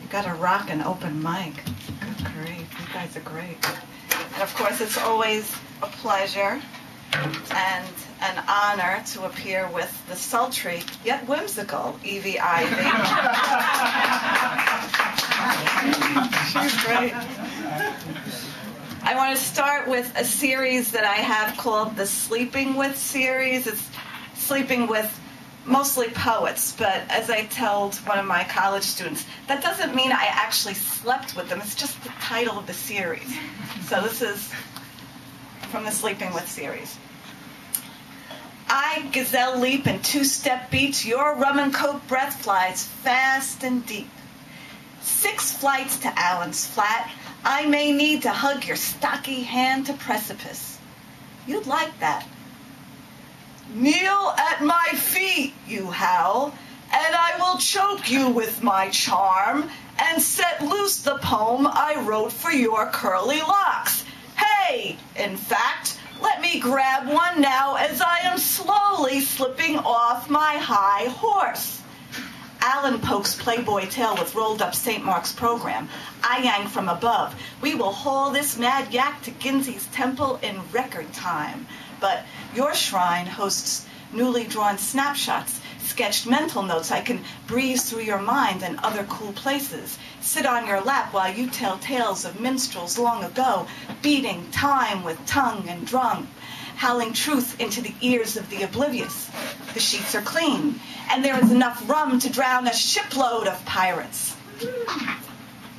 Got a rockin' open mic. Good grief, you guys are great. And of course, it's always a pleasure and an honor to appear with the sultry yet whimsical Evie Ivy. She's great. I want to start with a series that I have called the Sleeping With series. It's sleeping with mostly poets, but as I told one of my college students, that doesn't mean I actually slept with them. It's just the title of the series. So this is from the Sleeping With series. I gazelle leap in two-step beats, your rum and coke breath flies fast and deep. 6 flights to Allen's Flat, I may need to hug your stocky hand to precipice. You'd like that. Kneel at my feet, you howl, and I will choke you with my charm and set loose the poem I wrote for your curly locks. Hey, in fact, let me grab one now as I am slowly slipping off my high horse. Allen pokes Playboy tail with rolled up St. Mark's program. I yank from above. We will haul this mad yak to Ginzey's temple in record time. But your shrine hosts newly drawn snapshots, sketched mental notes I can breeze through your mind and other cool places. Sit on your lap while you tell tales of minstrels long ago, beating time with tongue and drum, howling truth into the ears of the oblivious. The sheets are clean, and there is enough rum to drown a shipload of pirates.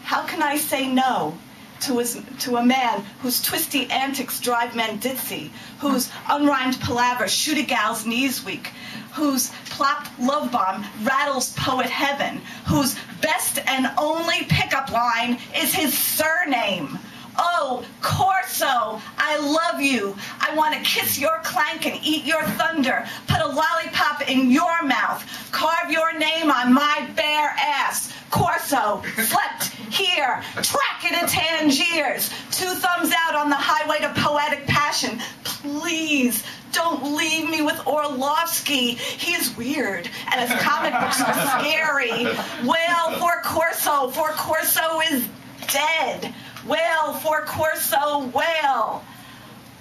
How can I say no to a man whose twisty antics drive men ditzy, whose unrhymed palaver shoot a gal's knees weak, whose plop love bomb rattles poet heaven, whose best and only pickup line is his surname? Oh, Corso, I love you. I want to kiss your clank and eat your thunder, put a lollipop in your mouth, carve your name on my bare ass. Corso, slept here, track it at Tangiers, 2 thumbs out on the highway to poetic passion. Please, don't leave me with Orlovsky. He's weird, and his comic books are scary. Wail for Corso is dead. Wail for Corso, wail.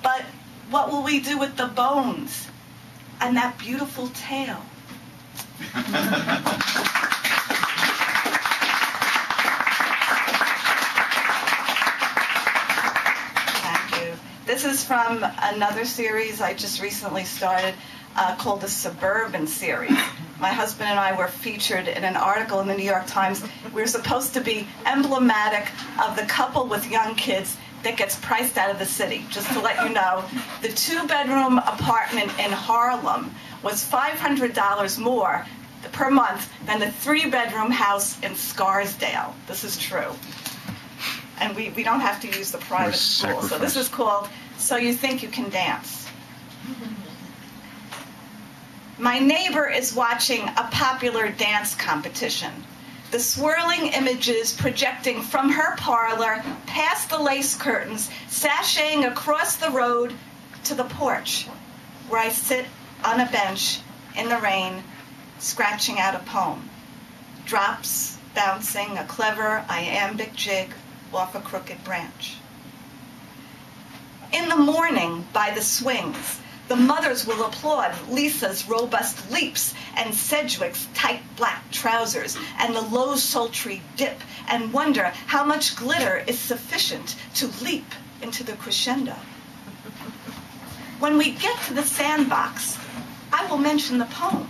But what will we do with the bones and that beautiful tail? Thank you. This is from another series I just recently started called the Suburban series. My husband and I were featured in an article in the New York Times. We were supposed to be emblematic of the couple with young kids that gets priced out of the city. Just to let you know, the 2-bedroom apartment in Harlem was $500 more per month than the 3-bedroom house in Scarsdale. This is true. And we don't have to use the private school. So this is called So You Think You Can Dance. My neighbor is watching a popular dance competition. The swirling images projecting from her parlor past the lace curtains, sashaying across the road to the porch, where I sit on a bench in the rain, scratching out a poem. Drops bouncing a clever iambic jig off a crooked branch. In the morning, by the swings, the mothers will applaud Lisa's robust leaps and Sedgwick's tight black trousers and the low sultry dip and wonder how much glitter is sufficient to leap into the crescendo. When we get to the sandbox, I will mention the poem.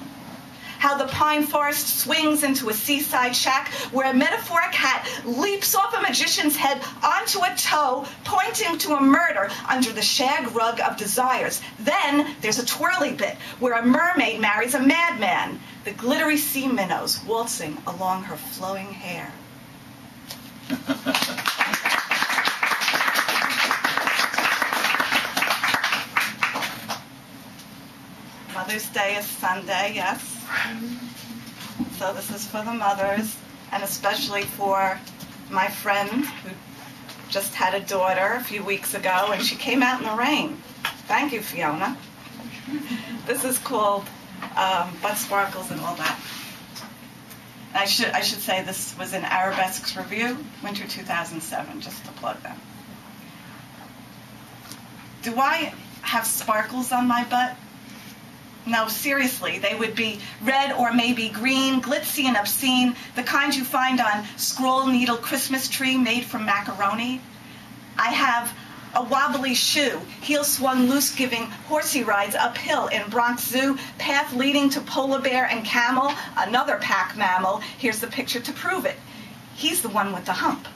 How the pine forest swings into a seaside shack where a metaphoric hat leaps off a magician's head onto a toe, pointing to a murder under the shag rug of desires. Then there's a twirly bit where a mermaid marries a madman, the glittery sea minnows waltzing along her flowing hair. Mother's Day is Sunday, yes. So this is for the mothers, and especially for my friend who just had a daughter a few weeks ago, and she came out in the rain. Thank you, Fiona. This is called Butt Sparkles and all that. I should say this was in Arabesque's review, winter 2007, just to plug them. Do I have sparkles on my butt? No, seriously, they would be red or maybe green, glitzy and obscene, the kind you find on scroll needle Christmas tree made from macaroni. I have a wobbly shoe, heel swung loose, giving horsey rides uphill in Bronx Zoo, path leading to polar bear and camel, another pack mammal. Here's the picture to prove it. He's the one with the hump.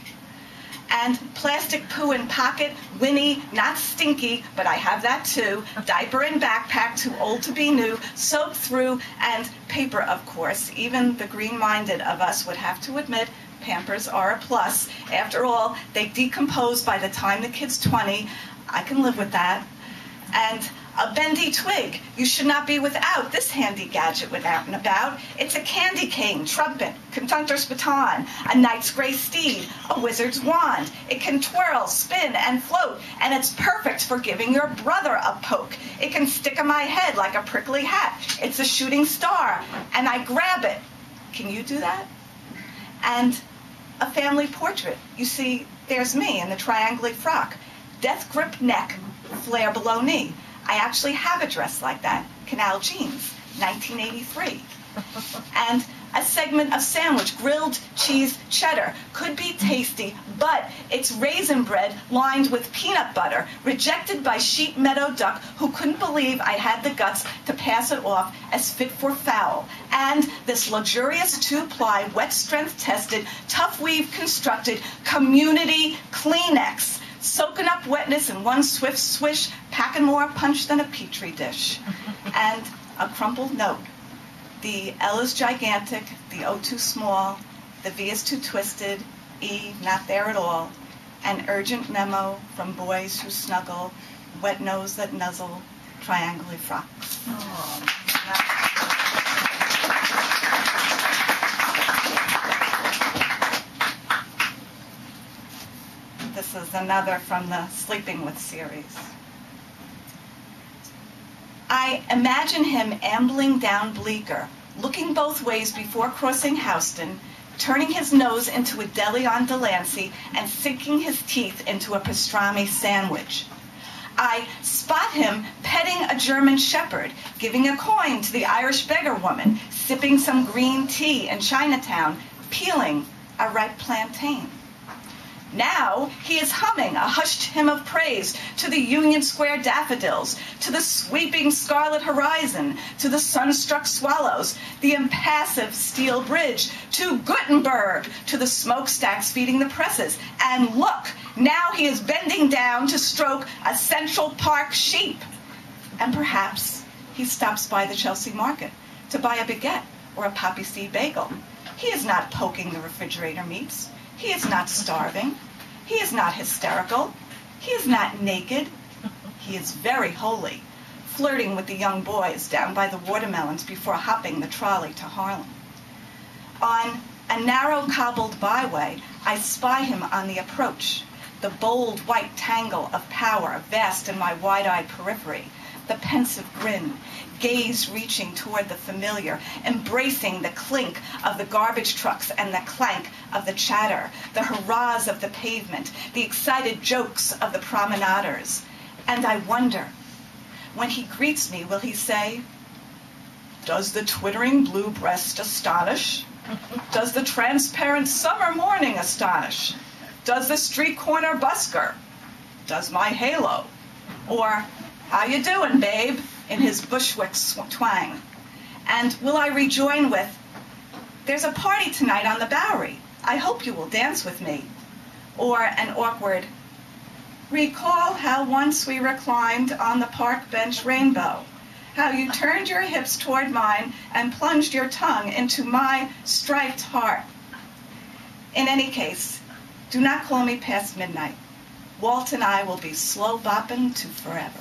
And plastic poo in pocket, Winnie, not stinky, but I have that too, diaper and backpack, too old to be new, soaked through, and paper, of course. Even the green-minded of us would have to admit Pampers are a plus. After all, they decompose by the time the kid's 20. I can live with that. And a bendy twig. You should not be without this handy gadget when out and about. It's a candy cane, trumpet, conductor's baton, a knight's gray steed, a wizard's wand. It can twirl, spin, and float, and it's perfect for giving your brother a poke. It can stick in my head like a prickly hat. It's a shooting star, and I grab it. Can you do that? And a family portrait. You see, there's me in the triangle frock. Death grip neck, flare below knee. I actually have a dress like that. Canal jeans, 1983. And a segment of sandwich, grilled cheese cheddar. Could be tasty, but it's raisin bread lined with peanut butter, rejected by Sheep Meadow Duck, who couldn't believe I had the guts to pass it off as fit for fowl. And this luxurious two-ply, wet strength tested, tough weave constructed, community Kleenex, soaking up wetness in one swift swish, packing more punch than a Petri dish. And a crumpled note. The L is gigantic, the O too small, the V is too twisted, E not there at all. An urgent memo from boys who snuggle, wet nose that nuzzle, triangle frocks. This is another from the Sleeping With series. I imagine him ambling down Bleecker, looking both ways before crossing Houston, turning his nose into a deli on Delancey, and sinking his teeth into a pastrami sandwich. I spot him petting a German shepherd, giving a coin to the Irish beggar woman, sipping some green tea in Chinatown, peeling a ripe plantain. Now he is humming a hushed hymn of praise to the Union Square daffodils, to the sweeping scarlet horizon, to the sunstruck swallows, the impassive steel bridge, to Gutenberg, to the smokestacks feeding the presses. And look, now he is bending down to stroke a Central Park sheep. And perhaps he stops by the Chelsea market to buy a baguette or a poppy seed bagel. He is not poking the refrigerator meats. He is not starving. He is not hysterical. He is not naked. He is very holy, flirting with the young boys down by the watermelons before hopping the trolley to Harlem. On a narrow cobbled byway, I spy him on the approach, the bold white tangle of power vast in my wide-eyed periphery, the pensive grin, gaze reaching toward the familiar, embracing the clink of the garbage trucks and the clank of the chatter, the hurrahs of the pavement, the excited jokes of the promenaders. And I wonder, when he greets me, will he say, "Does the twittering blue breast astonish? Does the transparent summer morning astonish? Does the street corner busker? Does my halo?" Or, "How you doing, babe?" in his Bushwick twang. And will I rejoin with, "There's a party tonight on the Bowery. I hope you will dance with me." Or an awkward, "Recall how once we reclined on the park bench rainbow, how you turned your hips toward mine and plunged your tongue into my striped heart." In any case, do not call me past midnight. Walt and I will be slow bopping to forever.